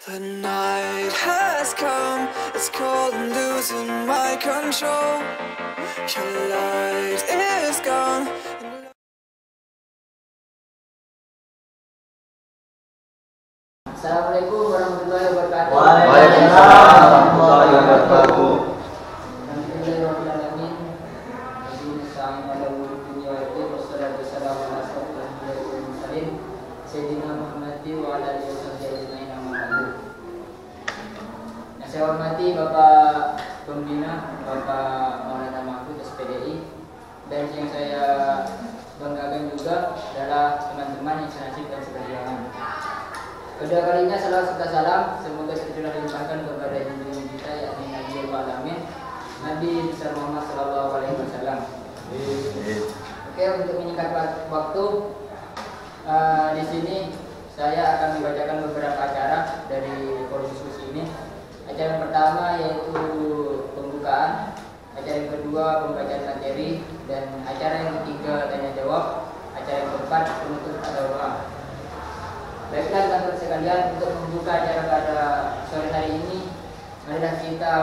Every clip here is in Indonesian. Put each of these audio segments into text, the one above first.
The night has come, it's cold and losing my control. Your light is gone. Assalamualaikum warahmatullahi wabarakatuh. Waalaikumsalam warahmatullahi wabarakatuh. Saya hormati Bapak Pembina, Bapak Maulana Mahfud SPDI, dan yang saya banggakan juga adalah teman-teman yang senasib dan seperjuangan. Kedua kalinya salam serta salam semoga tercurah dilimpahkan kepada junjungan kita yakni Nabi Alamin Nabi besar Muhammad Sallallahu Alaihi Wasallam. Oke, untuk menyingkat waktu, di sini saya akan membacakan beberapa acara dari forum diskusi ini. Acara yang pertama yaitu pembukaan, acara yang kedua pembacaan materi, dan acara yang ketiga tanya jawab, acara yang keempat penutup atau doa. Baiklah teman-teman sekalian, untuk membuka acara pada sore hari ini, marilah kita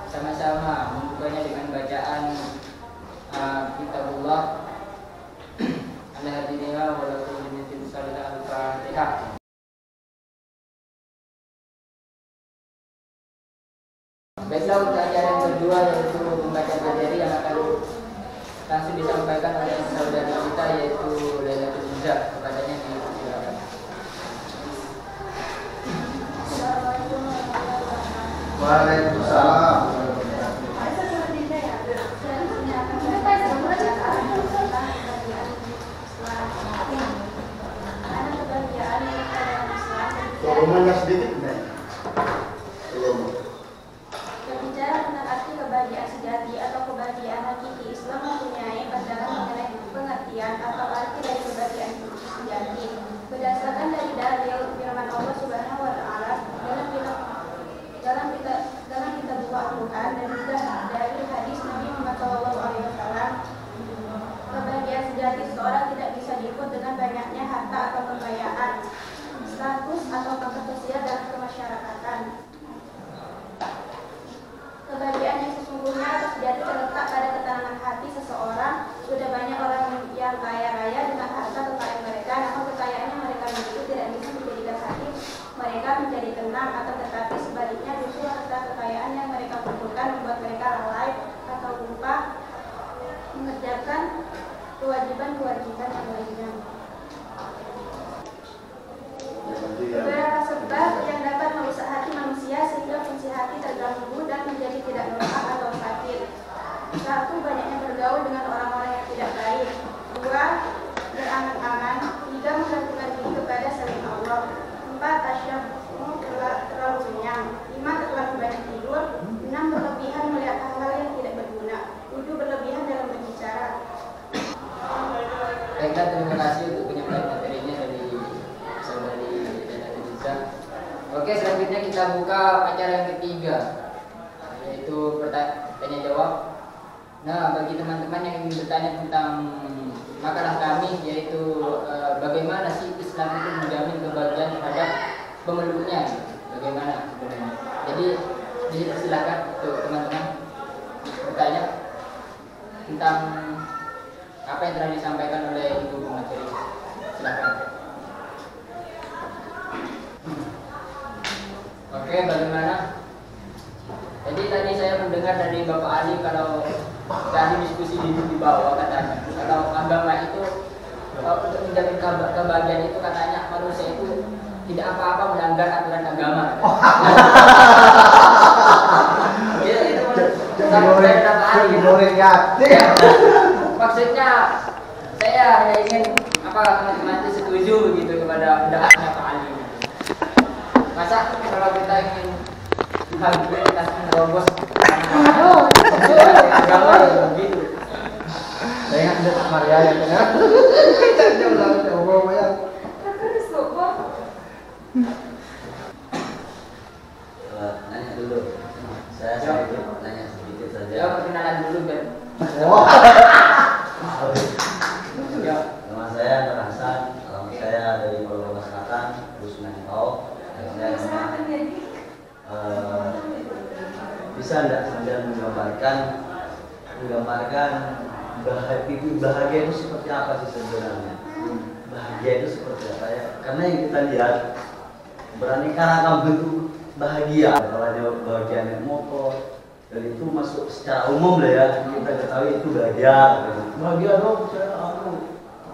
sama-sama membukanya dengan bacaan kitabullah Al-Hadiniyah walaupun dinyatin salah Al-Fatihah. Baiklah, untuk acara yang kedua yaitu pembacaan materi yang akan langsung disampaikan oleh saudari kita yaitu Lailatul Izzah. Kepadanya dipersilakan. Waalaikumsalam. Turunannya sedikit nih. Berbicara tentang arti kebahagiaan sejati atau kebahagiaan hakiki, Islam mempunyai pandangan mengenai pengertian atau arti dari kebahagiaan sejati. Berdasarkan dari dalil firman Allah Subhanahu wa taala dalam kitabullah Al-Qur'an dan juga dari hadis Nabi Muhammad SAW, kebahagiaan sejati seseorang tidak bisa diukur dengan banyaknya harta atau kekayaan, status atau pangkat sosial dalam kemasyarakatan. Kebahagiaan yang sesungguhnya atau sejati terletak pada ketenangan hati seseorang. Sudah banyak orang yang kaya raya dengan harta kekayaan mereka, namun kekayaan yang mereka miliki tidak bisa menjadikan hati mereka menjadi tenang, atau tetapi sebaliknya justru harta kekayaan yang mereka kumpulkan membuat mereka lalai atau lupa mengerjakan kewajiban-kewajiban yang lainnya. Beberapa sebab yang dapat merusak hati manusia sehingga fungsi hati terganggu dan menjadi tidak normal atau sakit. 1. Banyaknya bergaul dengan orang-orang yang tidak baik. 2. Berangan-angan. 3. Menggantungkan diri kepada selain Allah. 4. Tasyabbuh terlalu kenyang. 5. Terlalu banyak tidur. 6. Berlebihan melihat hal-hal yang tidak berguna. 7. Berlebihan dalam berbicara. Baiklah, terima kasih untuk penyampaian materinya dari saudari Lailatul Izzah. Oke, selanjutnya kita buka acara yang ketiga, yaitu tanya jawab. Nah, bagi teman-teman yang ingin bertanya tentang makalah kami, yaitu bagaimana sih Islam itu menjamin kebahagiaan terhadap pemeluknya, bagaimana sebenarnya. Jadi silakan untuk teman-teman bertanya tentang apa yang telah disampaikan oleh ibu materi. Silakan. Oke, bagaimana? Jadi tadi saya mendengar dari Bapak Ali kalau tadi diskusi di bawah katanya kalau agama itu untuk menjamin kebahagiaan itu katanya manusia itu tidak apa-apa melanggar aturan agama. Itu sampai Bapak Ali. Maksudnya saya hanya ingin teman-teman itu setuju begitu kepada pendapatnya Pak Ali. Masa kalau kita ingin bahagia kita menerobos agama ya begitu. Saya ingat ada Pak Maria yang kena. Kita ulang coba ya. Nanya dulu. Saya nanya sedikit saja. Ya, perkenalan dulu Ben. Nama saya Nur Hasan, alamat saya dari Polres Selatan, Dusun Nangkau. Bisa enggak Anda menggambarkan bahagia itu seperti apa sih sebenarnya? Bahagia itu seperti apa ya? Karena yang kita lihat beraneka ragam bentuk bahagia. Kalau ada bahagia naik motor, dan itu masuk secara umum lah ya, kita ketahui itu bahagia. Bahagia dong, aku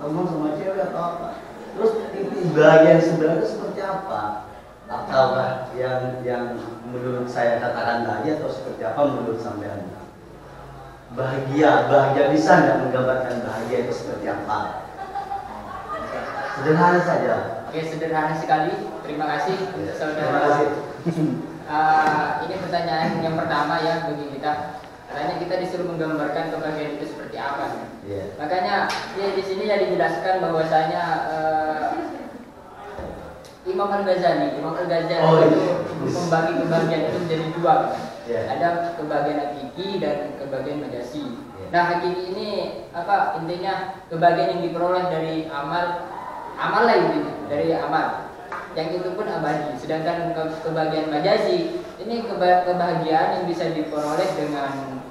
teman sama cewek atau apa. Terus itu bahagia yang sebenarnya seperti apa? Ataukah yang menurut saya katakan bahagia atau seperti apa menurut sampean? Bahagia bisa nggak menggambarkan bahagia itu seperti apa? Sederhana saja. Oke, sederhana sekali. Terima kasih untuk saudara. Terima kasih. Ini pertanyaan yang pertama ya bagi kita. Katanya kita disuruh menggambarkan kebahagiaan itu seperti apa. Yeah. Makanya ya di sini ya dijelaskan bahwasanya Imam Al-Ghazali itu membagi kebahagiaan itu menjadi dua. Yeah. Ada kebahagiaan hakiki dan kebahagiaan majazi. Yeah. Nah, hakiki ini apa intinya? Kebahagiaan yang diperoleh dari amal lah intinya, dari amal. Yang itu pun abadi. Sedangkan kebahagiaan majazi ini kebahagiaan yang bisa diperoleh dengan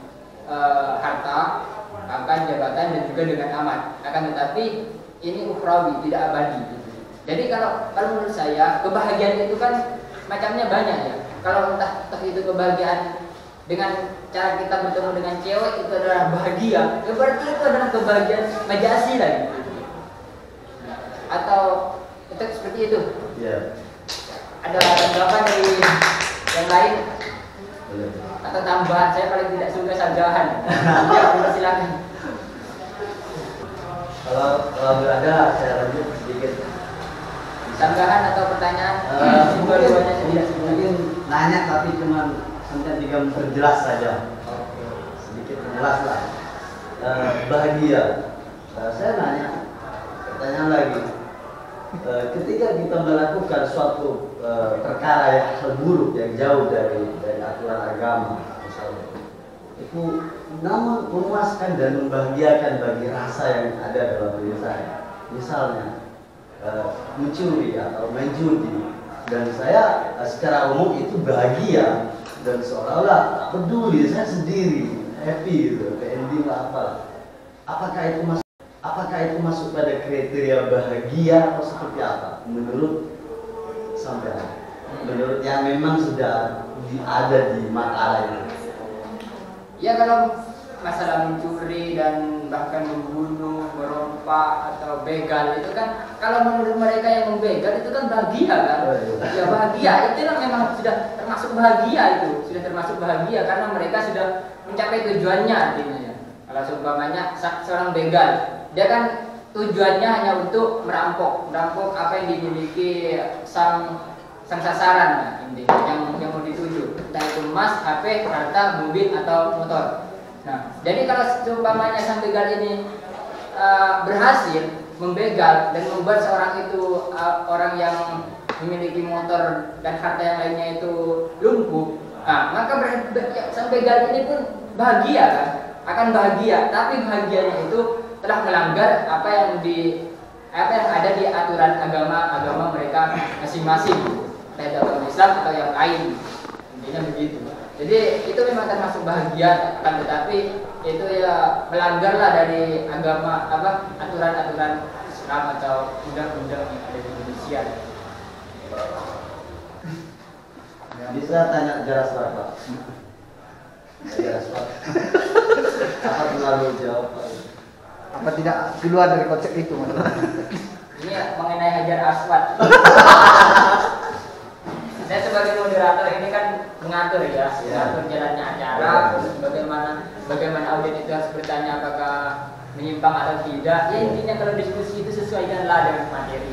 harta, pangkat, jabatan dan juga dengan amal. Akan tetapi ini ukhrawi, tidak abadi. Jadi kalau menurut saya kebahagiaan itu kan macamnya banyak ya. Kalau entah itu kebahagiaan dengan cara kita bertemu dengan cewek itu adalah bahagia, ya berarti itu adalah kebahagiaan majazi lagi. Atau itu seperti itu. Yeah. Ada tanggapan dari yang lain? Boleh. Atau tambahan? Saya paling tidak suka sanggahan. Ya, silakan. Kalau berada saya lanjut sedikit. Sanggahan atau pertanyaan? Dua-duanya tidak Mungkin nanya tapi cuma sampai 3 memperjelas saja. Sedikit menjelas lah. Bahagia. Saya nanya pertanyaan lagi. Ketika kita melakukan suatu perkara yang buruk yang jauh dari aturan agama, misalnya, itu namun memuaskan dan membahagiakan bagi rasa yang ada dalam diri saya. Misalnya mencuri atau main judi, dan saya secara umum itu bahagia dan seolah-olah tak peduli, saya sendiri happy gitu, ending lah apa. Apakah itu masuk pada kriteria bahagia atau seperti apa? Menurut sampean, menurut yang memang sudah ada di makalah ini. Ya kalau masalah mencuri dan bahkan membunuh, merompak atau begal itu kan kalau menurut mereka yang membegal itu kan bahagia kan? Ya bahagia, itu kan memang sudah termasuk bahagia itu, sudah termasuk bahagia karena mereka sudah mencapai tujuannya artinya ya. Kalau seumpamanya seorang begal, dia kan tujuannya hanya untuk merampok apa yang dimiliki sang sasaran ya, intinya yang mau dituju, entah itu emas, HP, harta, mobil atau motor. Nah, jadi kalau seumpamanya sang begal ini berhasil membegal dan membuat seorang itu orang yang memiliki motor dan harta yang lainnya itu lumpuh, maka sang begal ini pun bahagia kan? Akan bahagia, tapi bahagianya itu telah melanggar apa yang ada di aturan agama mereka masing-masing, entah agama Islam atau yang lain, intinya begitu. Jadi itu memang termasuk bahagia, akan tetapi itu ya melanggarlah dari agama aturan-aturan Islam atau undang-undang yang ada di Indonesia. Bisa tanya jelas Pak? Jelas Pak. Apa terlalu jauh Pak? Apa tidak keluar dari konsep itu? Ini mengenai Hajar Aswad. Saya sebagai moderator ini kan mengatur mengatur jalannya acara, bagaimana audien itu harus bertanya apakah menyimpang atau tidak. Ya intinya kalau diskusi itu sesuaikanlah dengan materi.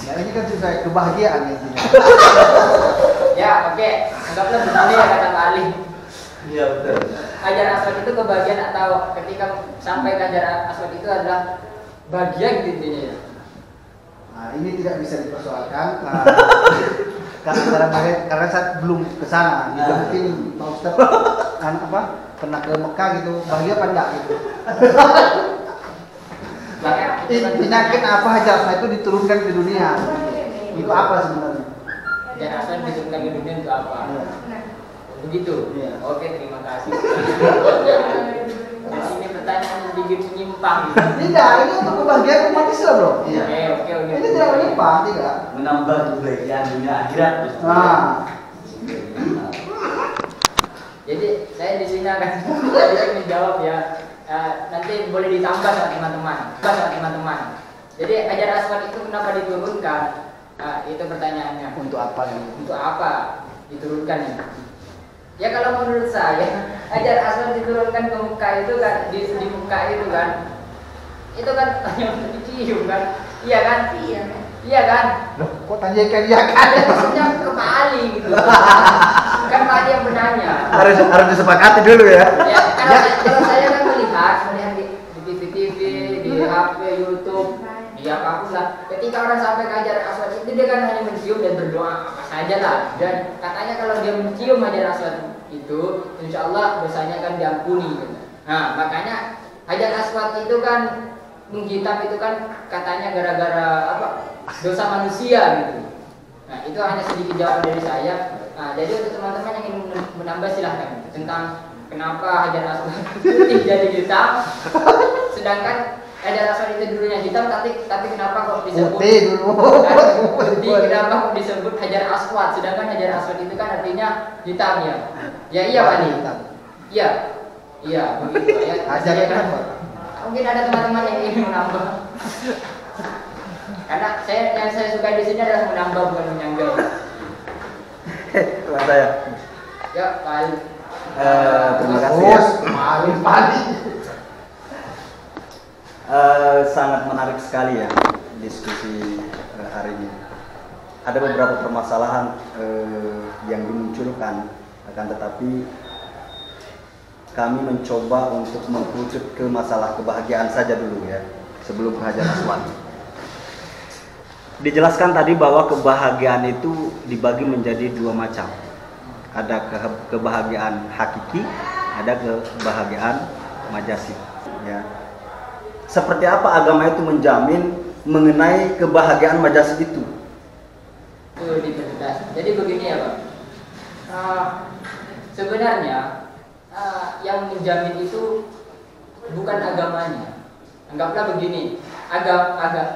Ya ini kan sesuai kebahagiaan intinya. Ya oke, anggaplah begini ya kata Pak Ali. Iya betul. Hajar Aswad itu kebahagiaan atau ketika sampai ke Hajar Aswad itu adalah bahagia gitu intinya ya. Nah ini tidak bisa dipersoalkan. Karena saya belum ke sana, gitu. Mungkin Pak Ustadz pernah ke Mekah gitu, bahagia apa enggak gitu. Penyakit apa Hajar Aswad itu diturunkan ke dunia, itu apa sebenarnya? hajar aswad diturunkan ke dunia untuk apa? Begitu. Iya. Oke, terima kasih. Jadi ini pertanyaan sedikit menyimpang. Tidak, ini untuk kebahagiaan umat Islam bro. Iya. Oke. Ini tidak menyimpang, tidak. Menambah kebahagiaan dunia akhirat. Nah, Jadi saya di sini akan sedikit menjawab ya. Nanti boleh ditambah sama teman-teman. Jadi hajar aswad itu kenapa diturunkan? Itu pertanyaannya. untuk apa ini? Untuk apa diturunkan ya? Ya kalau menurut saya hajar aswad diturunkan ke muka itu kan di muka itu kan hanya untuk dicium kan? Iya kan? Iya kan? Loh, kok tanya ikan iya kan? Maksudnya ke Pak Ali gitu. Kan Pak Ali yang bertanya. Harus disepakati dulu ya. Ya, kalau saya kan melihat di TV, di HP, YouTube, di apapun lah. Ketika orang sampai ke hajar aswad itu dia kan hanya mencium dan berdoa apa saja lah. Dan katanya kalau dia mencium hajar aswad itu, insya Allah dosanya kan diampuni. Gitu. Nah, makanya hajar aswad itu kan menghitam itu kan katanya gara-gara apa? Dosa manusia gitu. Nah, itu hanya sedikit jawaban dari saya. Nah, jadi untuk teman-teman yang ingin menambah silahkan tentang kenapa hajar aswad putih jadi hitam, sedangkan hajar aswad itu dulunya hitam, tapi kenapa kok disebut Putih dulu. putih? Kenapa kok disebut hajar aswad? Sedangkan hajar aswad itu kan artinya hitam ya. Ya iya Pak Nih. Iya begitu ya. Hajar Iya, kan? kenapa? Mungkin ada teman-teman yang ingin menambah. Karena yang saya suka di sini adalah menambah bukan menyanggah. Mas saya. Ya, Pak Ali. Terima kasih ya. Pali. Sangat menarik sekali ya diskusi hari ini. Ada beberapa permasalahan yang dimunculkan, akan tetapi kami mencoba untuk mengkerucut ke masalah kebahagiaan saja dulu ya, sebelum ke hajar aswad. Dijelaskan tadi bahwa kebahagiaan itu dibagi menjadi dua macam. Ada kebahagiaan hakiki, ada kebahagiaan majasi. Ya. Seperti apa agama itu menjamin mengenai kebahagiaan majasi itu? Itu diperjelas. Jadi begini ya Pak. Sebenarnya yang menjamin itu bukan agamanya. Anggaplah begini,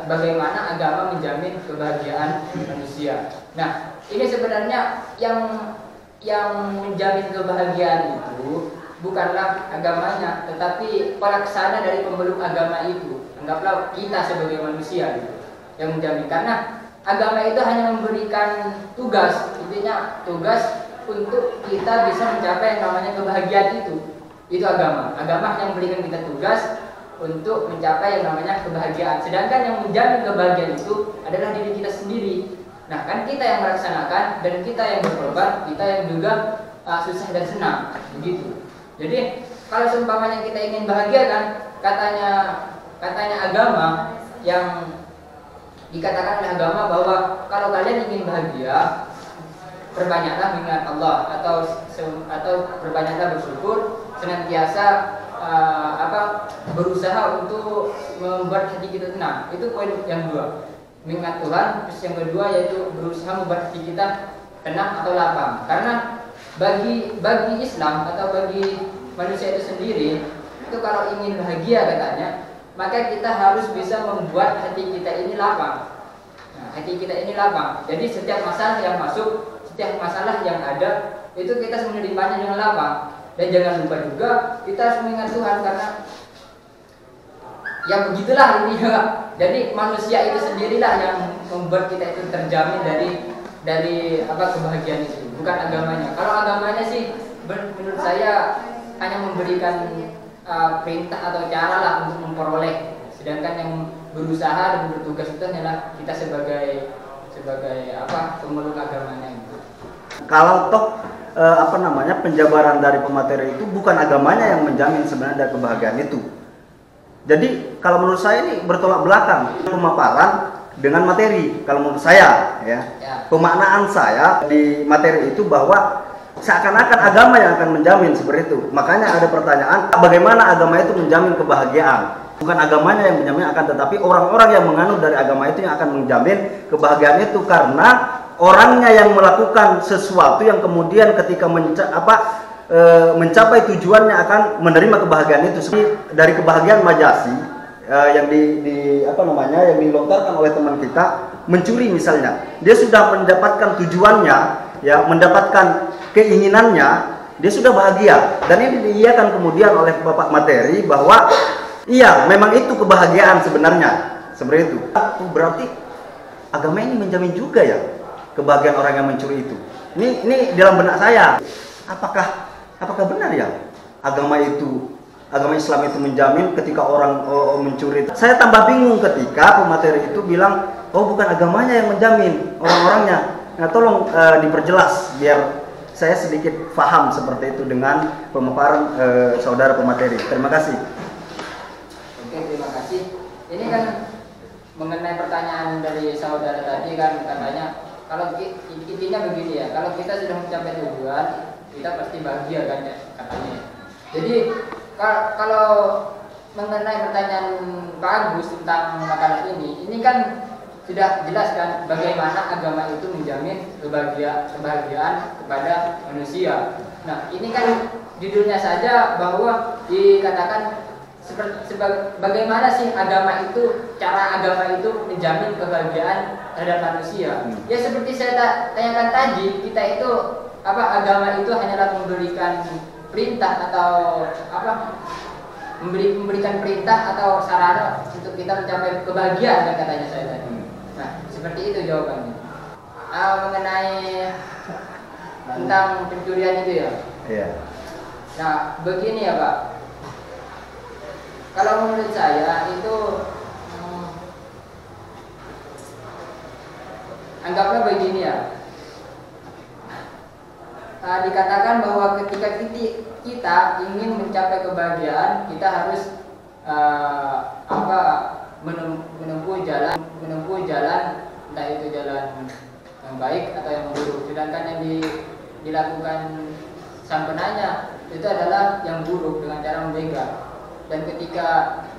bagaimana agama menjamin kebahagiaan manusia. Nah, ini sebenarnya yang menjamin kebahagiaan itu bukanlah agamanya, tetapi pelaksana dari pemeluk agama itu. Anggaplah kita sebagai manusia gitu, yang menjamin. Karena agama itu hanya memberikan tugas, intinya tugas untuk kita bisa mencapai yang namanya kebahagiaan itu. Itu agama. Agama yang memberikan kita tugas untuk mencapai yang namanya kebahagiaan. Sedangkan yang menjamin kebahagiaan itu adalah diri kita sendiri. Nah, kan kita yang melaksanakan dan kita yang berkorban, kita yang juga susah dan senang, begitu. Jadi kalau seumpamanya kita ingin bahagia kan, katanya agama yang dikatakan oleh agama bahwa kalau kalian ingin bahagia, perbanyaklah mengingat Allah atau perbanyaklah bersyukur, senantiasa berusaha untuk membuat hati kita tenang. Itu poin yang kedua, mengingat Tuhan. Terus yang kedua yaitu berusaha membuat hati kita tenang atau lapang. Karena bagi Islam atau bagi manusia itu sendiri, itu kalau ingin bahagia katanya, maka kita harus bisa membuat hati kita ini lapang. Nah, hati kita ini lapang. Jadi setiap masalah yang masuk, setiap masalah yang ada, itu kita menerimanya dengan lapang. Dan jangan lupa juga kita harus mengingat Tuhan, karena ya begitulah ini ya. Jadi manusia itu sendirilah yang membuat kita itu terjamin dari kebahagiaan itu, bukan agamanya. Kalau agamanya sih menurut saya hanya memberikan perintah atau cara lah untuk memperoleh. Sedangkan yang berusaha dan bertugas itu adalah kita sebagai pemeluk agamanya itu. Kalau toh penjabaran dari pemateri itu bukan agamanya yang menjamin sebenarnya dari kebahagiaan itu. Jadi kalau menurut saya ini bertolak belakang pemaparan dengan materi. Kalau menurut saya ya. Pemaknaan saya di materi itu bahwa seakan-akan agama yang akan menjamin seperti itu. Makanya ada pertanyaan, bagaimana agama itu menjamin kebahagiaan? Bukan agamanya yang menjamin, akan tetapi orang-orang yang menganut dari agama itu yang akan menjamin kebahagiaan itu, karena orangnya yang melakukan sesuatu yang kemudian ketika mencapai tujuannya akan menerima kebahagiaan itu. Seperti dari kebahagiaan majasi yang yang dilontarkan oleh teman kita, mencuri misalnya, dia sudah mendapatkan tujuannya, ya, mendapatkan keinginannya, dia sudah bahagia. Dan ini diiyakan kemudian oleh Bapak materi bahwa iya, memang itu kebahagiaan sebenarnya, seperti itu. Berarti agama ini menjamin juga ya kebahagiaan orang yang mencuri itu. Ini dalam benak saya, apakah benar ya agama Islam itu menjamin ketika orang mencuri? Saya tambah bingung ketika pemateri itu bilang, oh bukan agamanya yang menjamin, orang-orangnya. Nah, tolong diperjelas biar saya sedikit paham seperti itu dengan pemaparan saudara pemateri. Terima kasih. Oke, terima kasih. Ini kan mengenai pertanyaan dari saudara tadi kan, katanya kalau intinya begini ya, kalau kita sudah mencapai tujuan, kita pasti bahagia kan ya, katanya. Jadi kalau mengenai pertanyaan Pak Agus tentang makanan ini kan sudah jelas kan bagaimana agama itu menjamin kebahagiaan kepada manusia. Nah, ini kan judulnya saja bahwa dikatakan bagaimana sih agama itu, cara agama itu menjamin kebahagiaan terhadap manusia. Ya seperti saya tanyakan tadi, kita itu agama itu hanyalah memberikan perintah atau memberikan perintah atau sarana untuk kita mencapai kebahagiaan kan, katanya saya tadi. Nah, seperti itu jawabannya. Mengenai tentang pencurian itu ya. Iya. Nah, begini ya Pak. Kalau menurut saya itu anggaplah begini ya. Dikatakan bahwa ketika kita ingin mencapai kebahagiaan, kita harus menempuh jalan, entah itu jalan yang baik atau yang buruk. Sedangkan yang dilakukan sang penanya itu adalah yang buruk dengan cara membegal. Dan ketika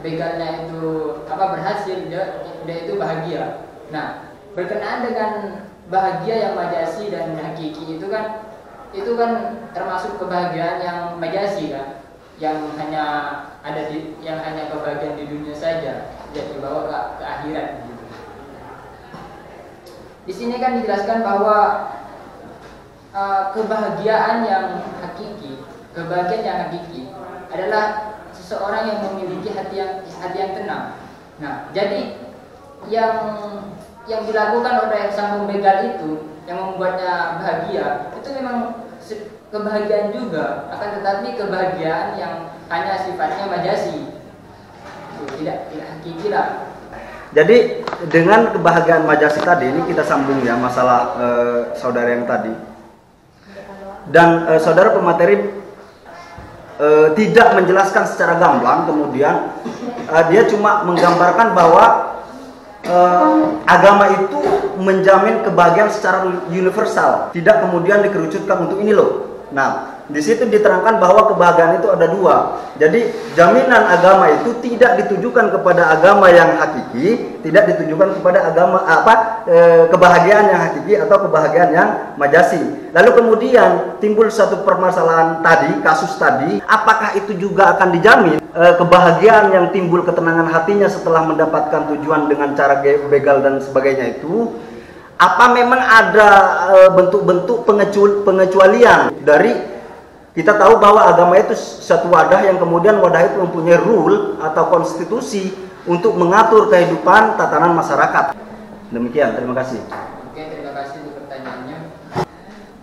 begalnya itu berhasil, dia itu bahagia. Nah, berkenaan dengan bahagia yang majasi dan hakiki itu kan termasuk kebahagiaan yang majasi kan, yang hanya kebahagiaan di dunia saja, tidak dibawa ke akhirat gitu. Di sini kan dijelaskan bahwa kebahagiaan yang hakiki adalah seseorang yang memiliki hati yang tenang. Nah, jadi yang dilakukan oleh sang pembegal itu yang membuatnya bahagia itu memang kebahagiaan juga, akan tetapi kebahagiaan yang hanya sifatnya majasi, tidak hakiki lah. Jadi dengan kebahagiaan majasi tadi ini kita sambung ya masalah saudara yang tadi, dan saudara pemateri tidak menjelaskan secara gamblang, kemudian dia cuma menggambarkan bahwa agama itu menjamin kebahagiaan secara universal, tidak kemudian dikerucutkan untuk ini loh. Nah, di situ diterangkan bahwa kebahagiaan itu ada dua. Jadi jaminan agama itu tidak ditujukan kepada agama yang hakiki, tidak ditujukan kepada agama kebahagiaan yang hakiki atau kebahagiaan yang majasi. Lalu kemudian timbul satu permasalahan tadi, kasus tadi, apakah itu juga akan dijamin kebahagiaan yang timbul ketenangan hatinya setelah mendapatkan tujuan dengan cara begal dan sebagainya itu? Apa memang ada bentuk-bentuk pengecualian dari, kita tahu bahwa agama itu satu wadah yang kemudian wadah itu mempunyai rule atau konstitusi untuk mengatur kehidupan tatanan masyarakat. Demikian, terima kasih. Oke, terima kasih untuk pertanyaannya.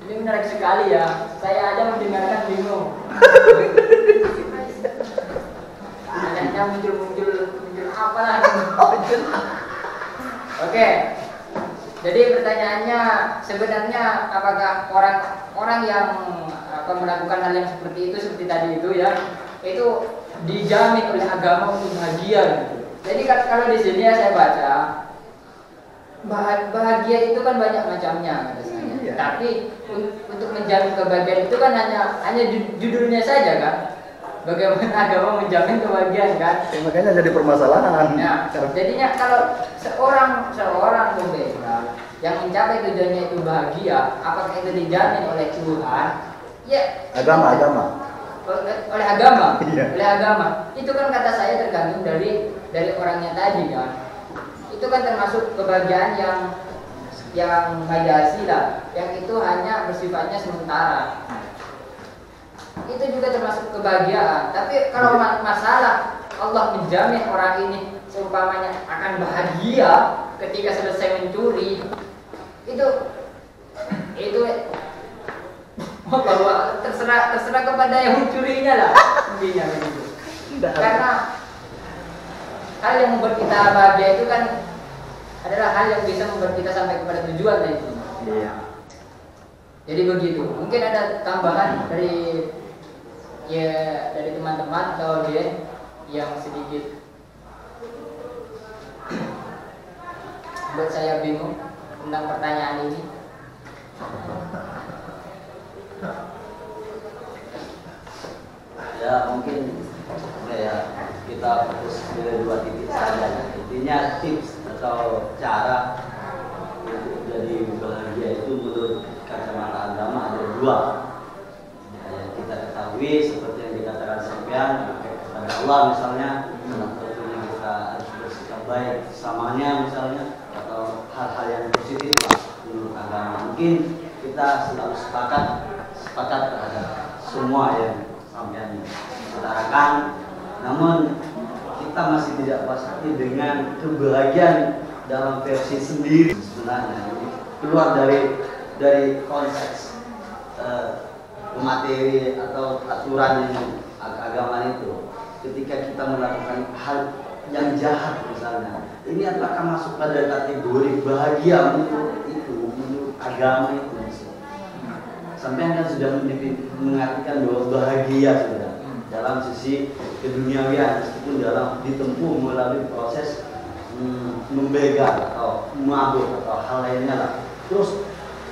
Ini menarik sekali ya, saya aja mendengarkan bingung. Kayaknya muncul apa lagi? Oke. Jadi pertanyaannya sebenarnya apakah orang yang melakukan hal yang seperti tadi itu ya, itu dijamin oleh agama untuk bahagia gitu. Jadi kalau di sini ya saya baca bahagia itu kan banyak macamnya kata saya. Iya. Tapi untuk menjamin kebahagiaan itu kan hanya judulnya saja kan. Bagaimana agama menjamin kebahagiaan kan? Ya, makanya jadi permasalahan. Nah, jadinya kalau seorang pembegal yang mencapai tujuannya itu bahagia, apakah itu dijamin oleh Tuhan? Ya, Agama. oleh agama. Iya. Oleh agama. Itu kan kata saya tergantung dari orangnya tadi kan. Itu kan termasuk kebahagiaan yang majasi lah, yang itu hanya bersifatnya sementara. Itu juga termasuk kebahagiaan. Tapi kalau masalah Allah menjamin orang ini seumpamanya akan bahagia ketika selesai mencuri, itu bahwa terserah kepada yang mencurinya lah intinya begitu. Karena hal yang membuat kita bahagia itu kan adalah hal yang bisa membuat kita sampai kepada tujuan lah itu. Iya. Jadi begitu. Mungkin ada tambahan dari teman-teman atau dia yang sedikit buat saya bingung tentang pertanyaan ini. Ya mungkin ya kita fokus ke 2 titik saja. Intinya tips atau cara untuk jadi bahagia itu menurut kacamata agama ada 2. Yang kita ketahui seperti yang dikatakan sampean kepada Allah misalnya, tentunya kita harus bersikap baik samanya misalnya, atau hal-hal yang positif lah menurut agama. Mungkin kita selalu sepakat terhadap semua yang sampean utarakan, namun kita masih tidak puas hati dengan kebahagiaan dalam versi sendiri sebenarnya, keluar dari konteks materi atau aturan yang agama itu. Ketika kita melakukan hal yang jahat misalnya, ini apakah masuk pada kategori bahagia menurut agama itu? Sampai kan sudah mengartikan bahwa bahagia sudah dalam sisi keduniawian, meskipun dalam ditempuh melalui proses membegal atau mabuk atau hal lainnya lah. Terus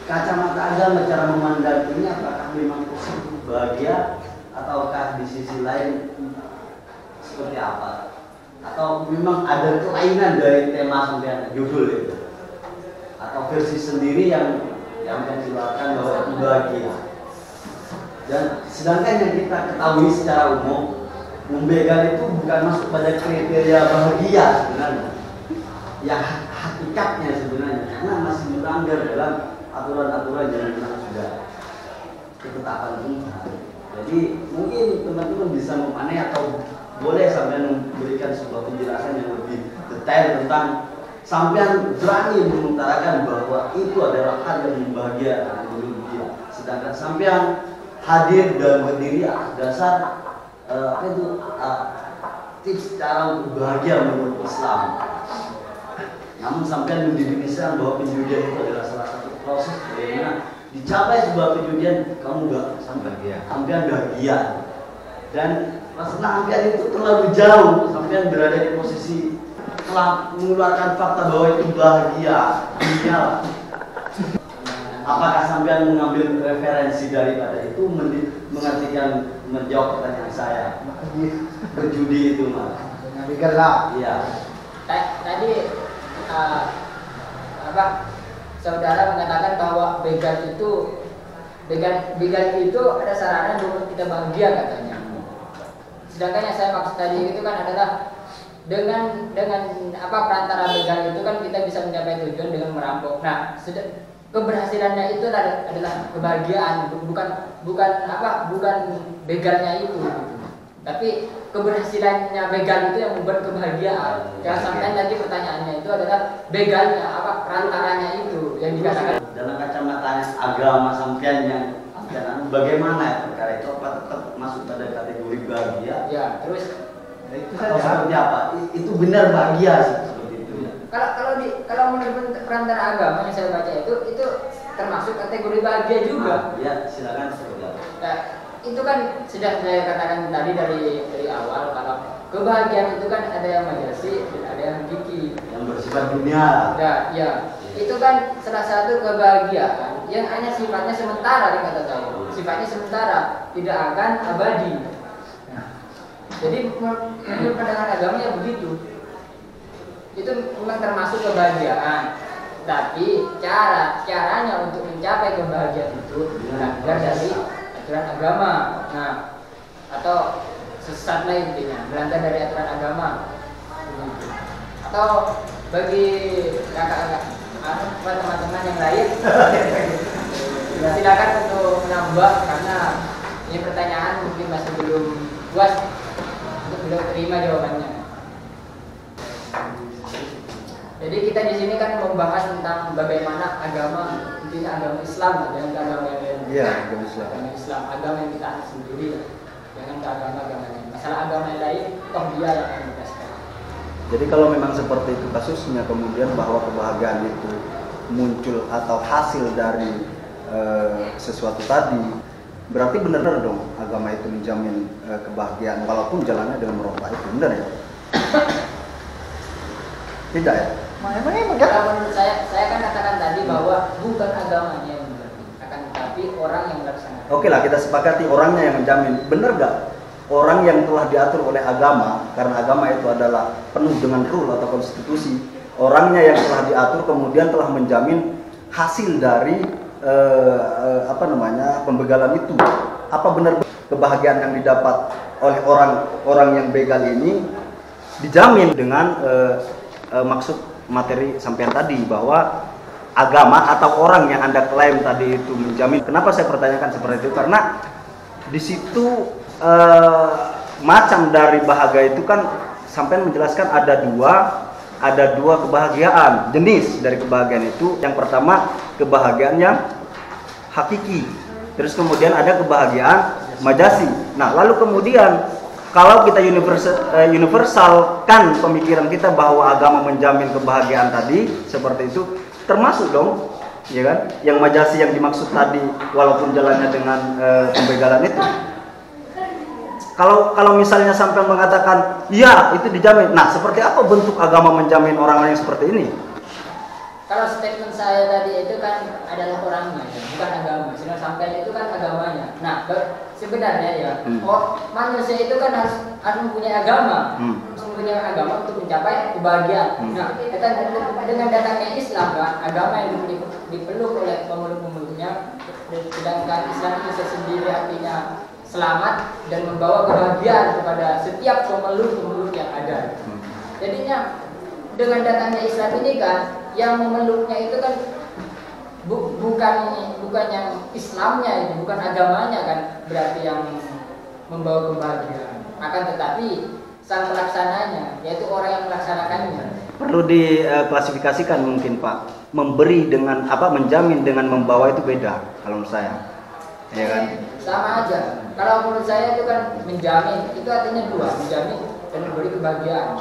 kacamata agama cara memandang ini apakah memang positif bahagia ataukah di sisi lain seperti apa? Atau memang ada kelainan dari tema sampai judul itu? Atau versi sendiri yang menjelaskan bahwa itu bahagia? Dan sedangkan yang kita ketahui secara umum, membegal itu bukan masuk pada kriteria bahagia sebenarnya, yang hakikatnya sebenarnya, karena masih melanggar dalam aturan-aturan yang memang sudah ketetapan Tuhan. Jadi mungkin teman-teman bisa memanai atau boleh sampai memberikan sebuah penjelasan yang lebih detail tentang sampean berani mengutarakan bahwa itu adalah hal yang membahagiakan menurut dia, sedangkan sampean hadir dan berdiri atas dasar tips cara untuk bahagia menurut Islam. Namun sampean mendefinisikan bahwa penjudian itu adalah salah satu proses bagaimana dicapai sebuah penjudian kamu gak sampean bahagia. Dan masalah sampean itu terlalu jauh, sampean berada di posisi telah mengeluarkan fakta bahwa itu bahagia. Apakah sampean mengambil referensi daripada itu mengartikan menjawab pertanyaan saya? Berjudi itu mas. Begal lah. Iya. Tadi saudara mengatakan bahwa begal itu ada sarana untuk kita bahagia katanya. Sedangkan yang saya maksud tadi itu kan adalah dengan perantara begal itu kan kita bisa mencapai tujuan dengan merampok. Nah, keberhasilannya itu adalah kebahagiaan, bukan begalnya itu. Tapi keberhasilannya begal itu yang membuat kebahagiaan. Yang sampai tadi pertanyaannya itu adalah begalnya, perantaranya itu yang dikatakan. Dalam kacamata agama sampean yang bagaimana perkara itu, apa tetap masuk pada kategori bahagia? Ya, terus Itu atau saja. seperti apa? Itu benar bahagia seperti itu ya. Kalau menurut perantara agama yang saya baca itu termasuk kategori bahagia juga. Ya, silakan seperti apa? Nah, itu kan sudah saya katakan tadi dari awal kalau kebahagiaan itu kan ada yang majasi dan ada yang hakiki. Yang bersifat dunia. Ya, itu kan salah satu kebahagiaan yang hanya sifatnya sementara kata saya. Sifatnya sementara, tidak akan abadi. Jadi menurut pandangan agamanya begitu. Itu memang termasuk kebahagiaan. Tapi caranya untuk mencapai kebahagiaan itu belajar dari aturan agama. Nah, atau sesat lah intinya, belajar dari aturan agama. Atau bagi kakak-kakak teman-teman yang lain, silakan untuk menambah karena ini pertanyaan mungkin masih belum puas untuk belum terima jawabannya. Jadi kita di sini kan membahas tentang bagaimana agama, intinya agama Islam, jangan ke agama yang lain. Iya, agama Islam. Agama Islam, agama yang kita anut sendiri, jangan ke agama lain. Masalah agama yang lain, toh dia yang akan menjelaskan. Jadi kalau memang seperti itu kasusnya, kemudian bahwa kebahagiaan itu muncul atau hasil dari sesuatu tadi, berarti benar dong agama itu menjamin kebahagiaan walaupun jalannya dengan merokok itu, benar ya? Tidak ya? Emang Kalau menurut saya kan katakan tadi bahwa bukan agamanya yang menjamin, akan tetapi orang yang melaksanakan. Oke lah, kita sepakati orangnya yang menjamin. Benar gak? Orang yang telah diatur oleh agama, karena agama itu adalah penuh dengan rule atau konstitusi, orangnya yang telah diatur kemudian telah menjamin hasil dari pembegalan itu. Apa benar kebahagiaan yang didapat oleh orang yang begal ini dijamin dengan maksud materi sampean tadi, bahwa agama atau orang yang Anda klaim tadi itu menjamin? Kenapa saya pertanyakan seperti itu? Karena di situ macam dari bahagia itu kan sampean menjelaskan ada dua kebahagiaan, jenis dari kebahagiaan itu. Yang pertama kebahagiaan yang hakiki, terus kemudian ada kebahagiaan majasi. Nah, lalu kemudian kalau kita universalkan pemikiran kita bahwa agama menjamin kebahagiaan tadi seperti itu, termasuk dong, ya kan? Yang majasi yang dimaksud tadi, walaupun jalannya dengan pembegalan itu. Kalau misalnya sampai mengatakan ya itu dijamin, nah seperti apa bentuk agama menjamin orang-orang yang seperti ini? Kalau statement saya tadi itu kan adalah orangnya, ya, bukan agama. Sinar sampai itu kan agamanya. Nah, sebenarnya ya, manusia itu kan harus mempunyai agama, mempunyai agama untuk mencapai kebahagiaan. Nah, dengan datangnya Islam kan, agama yang dipeluk oleh pemeluk-pemeluknya, sedangkan Islam itu sendiri artinya selamat dan membawa kebahagiaan kepada setiap pemeluk-pemeluk yang ada. Jadinya dengan datangnya Islam ini kan, yang memeluknya itu kan bukan yang Islamnya itu, bukan agamanya kan, berarti yang membawa kebahagiaan. Akan tetapi sang pelaksananya, yaitu orang yang melaksanakannya. Perlu diklasifikasikan mungkin Pak. Memberi dengan menjamin dengan membawa itu beda kalau menurut saya. Ya kan? Sama aja. Kalau menurut saya itu kan menjamin, itu artinya dua, menjamin dan memberi kebahagiaan.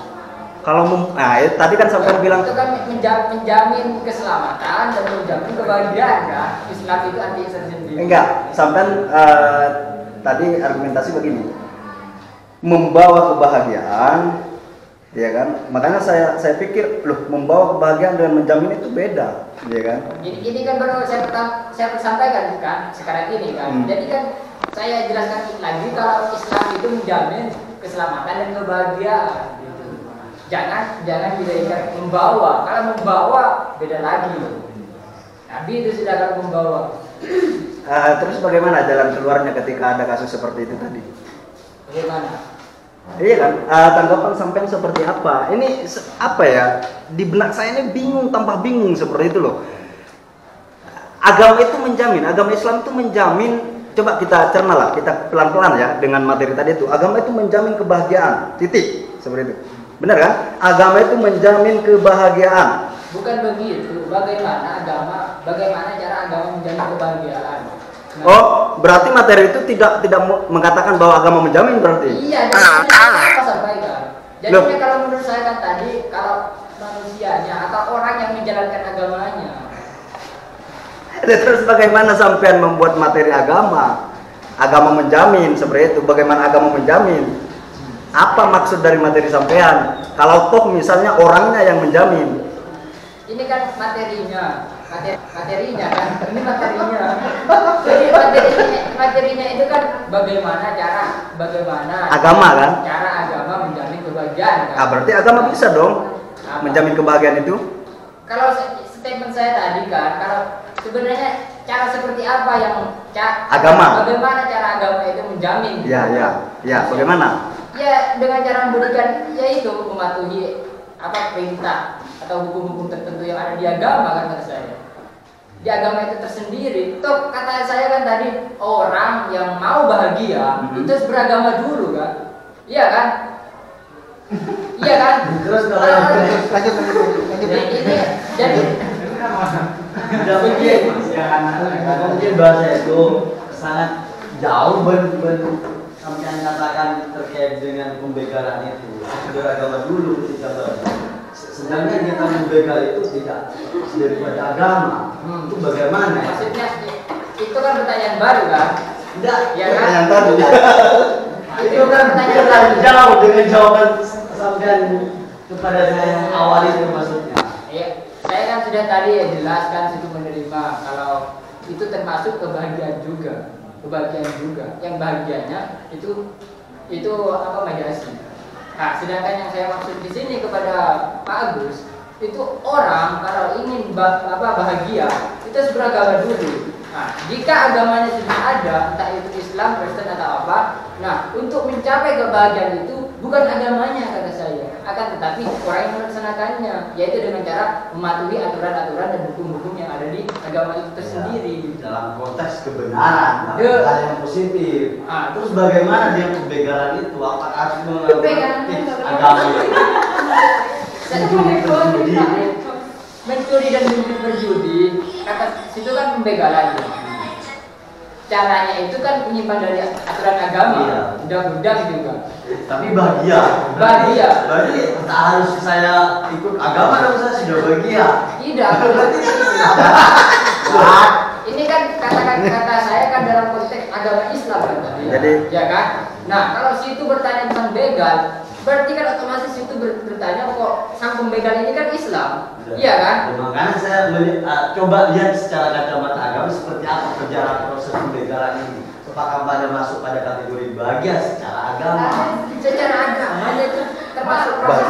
Kalau tadi kan sampai bilang itu kan menjamin keselamatan dan menjamin kebahagiaan kan. Islam itu artinya sendiri. Enggak, sampai tadi argumentasi begini. Membawa kebahagiaan, ya kan? Makanya saya pikir, loh, membawa kebahagiaan dengan menjamin itu beda, ya kan? Ini kan baru saya sampaikan kan sekarang ini kan. Jadi kan saya jelaskan lagi kalau Islam itu menjamin keselamatan dan kebahagiaan. Jangan diraihkan membawa. Kalau membawa beda lagi. Nabi itu sudah kalau membawa. Terus bagaimana jalan keluarnya ketika ada kasus seperti itu tadi? Bagaimana? Iya kan, tanggapan sampean seperti apa? Ini apa ya? Di benak saya ini bingung, tambah bingung seperti itu loh. Agama itu menjamin, agama Islam itu menjamin. Coba kita cerna lah, kita pelan-pelan ya dengan materi tadi itu. Agama itu menjamin kebahagiaan, titik, seperti itu. Benar kan? Agama itu menjamin kebahagiaan. Bukan begitu. Bagaimana cara agama menjamin kebahagiaan? Nah, oh, berarti materi itu tidak mengatakan bahwa agama menjamin berarti? Iya, apa sampaikan. Jadi kalau menurut saya kan tadi, kalau manusianya atau orang yang menjalankan agamanya. Terus bagaimana sampean membuat materi agama? Agama menjamin seperti itu. Bagaimana agama menjamin? Apa maksud dari materi sampean? Kalau toh misalnya orangnya yang menjamin. Ini kan materinya kan. Ini materinya. Jadi materinya itu kan bagaimana agama kan? Cara agama menjamin kebahagiaan kan? Berarti agama bisa dong menjamin kebahagiaan itu? Kalau statement saya tadi kan, kalau sebenarnya cara seperti apa yang Agama. bagaimana cara agama itu menjamin? Ya, bagaimana? Ya dengan cara memberikan yaitu mematuhi perintah atau hukum-hukum tertentu yang ada di agama kan kata saya. Di agama itu tersendiri. Toh kata saya kan tadi orang yang mau bahagia itu harus beragama dulu kan? Iya kan? Iya kan? Terus kalau lanjut. Ini jadi tidak mungkin bahasa itu sangat jauh sampai katakan terkait dengan pembegalan itu beragama dulu kita sedangkan kita membegal itu tidak daripada agama itu bagaimana ya? Maksudnya itu kan pertanyaan baru kan? Tidak, Ya kan? Pertanyaan tadi. itu kan terlalu jauh dengan jawaban sampean kepada saya yang awal itu maksudnya. Iya, saya kan sudah tadi ya jelaskan situ menerima kalau itu termasuk kebahagiaan juga. Yang bahagianya itu majasi. Nah, sedangkan yang saya maksud di sini kepada Pak Agus itu orang kalau ingin bahagia itu harus beragama dulu. Nah, jika agamanya sudah ada, entah itu Islam, Kristen atau apa, nah untuk mencapai kebahagiaan itu bukan agamanya kata saya, akan tetapi orang yang melaksanakannya, yaitu dengan cara mematuhi aturan-aturan dan hukum-hukum yang ada di agama itu tersendiri. Dalam konteks kebenaran, Ya. hal yang positif. Terus bagaimana dia pembegalan itu? Apakah harus mengerti agama? Mencuri dan berjudi, kata situ kan pembegalan. Caranya itu kan menyimpang dari aturan agama, Iya. undang-undang juga. Tapi bahagia. Berarti tak harus saya ikut agama dong, saya sudah bahagia. Tidak, berarti ini kan kata saya kan dalam konteks agama Islam kan tadi. Jadi, ya kan? Nah, kalau situ bertanya tentang begal, berarti kan otomatis itu bertanya kok sang pembegal ini kan Islam. Iya kan? Ya, makanya saya coba lihat secara kacamata agama seperti apa perjalanan proses pembegalan ini. Apakah pada masuk pada kategori bahagia secara agama? Secara agama itu termasuk proses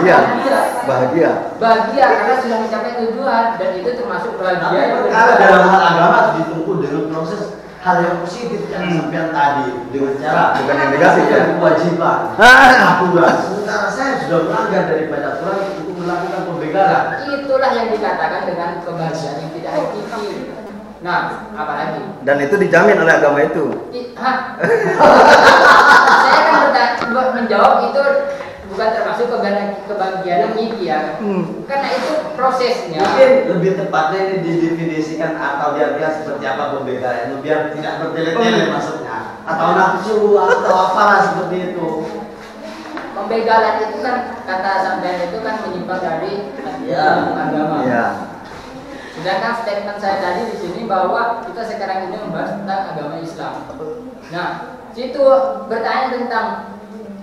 bahagia. karena sudah mencapai tujuan dan itu termasuk bahagia. Tapi perkara dalam hal agama harus ditempuh dengan proses hal yang positif yang sampean tadi dengan cara Bukan yang negatif ya. kewajiban aturan. Sementara saya sudah melanggar daripada aturan untuk melakukan pembegalan. Itulah yang dikatakan dengan kebahagiaan yang tidak hakiki. Nah, apalagi? Dan itu dijamin oleh agama itu. Saya kan menjawab itu bukan termasuk kebahagiaan yang hakiki ya. Karena itu prosesnya. Mungkin lebih tepatnya ini didefinisikan atau diartikan seperti apa pembegalan itu biar tidak bertele-tele maksudnya atau nafsu atau apalah seperti itu. Pembegalan itu kan kata sampean itu kan menyimpang dari agama. Ya. Sedangkan statement saya tadi di sini bahwa kita sekarang ini membahas tentang agama Islam. Nah, situ bertanya tentang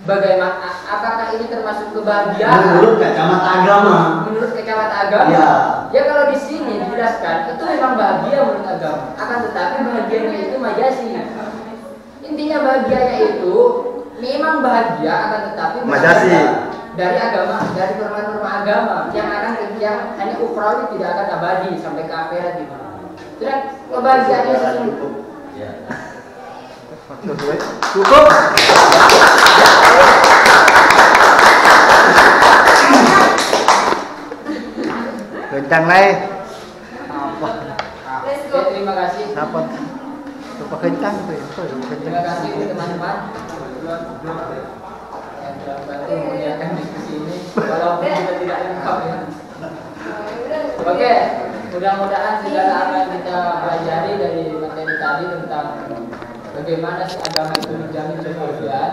bagaimana apakah ini termasuk kebahagiaan Menurut kacamata agama. menurut kacamata agama. Ya. Ya kalau di sini dijelaskan itu memang bahagia menurut agama. Akan tetapi bahagianya itu majasi. Intinya bahagianya itu memang bahagia akan tetapi Majasi. dari agama, dari norma-norma agama yang hanya ukrawi tidak akan abadi sampai ke akhirat itu. Dan kebahagiaannya sesungguhnya. Ya. Cukup. Kencang naik. Apa? Oke, terima kasih. Apa? Coba kencang tuh ya. Terima kasih teman-teman yang telah bantu menyiapkan diskusi ini walaupun kita tidak lengkap ya. Oke, mudah-mudahan segala apa yang kita pelajari dari materi tadi tentang bagaimana sih agama itu menjamin kebahagiaan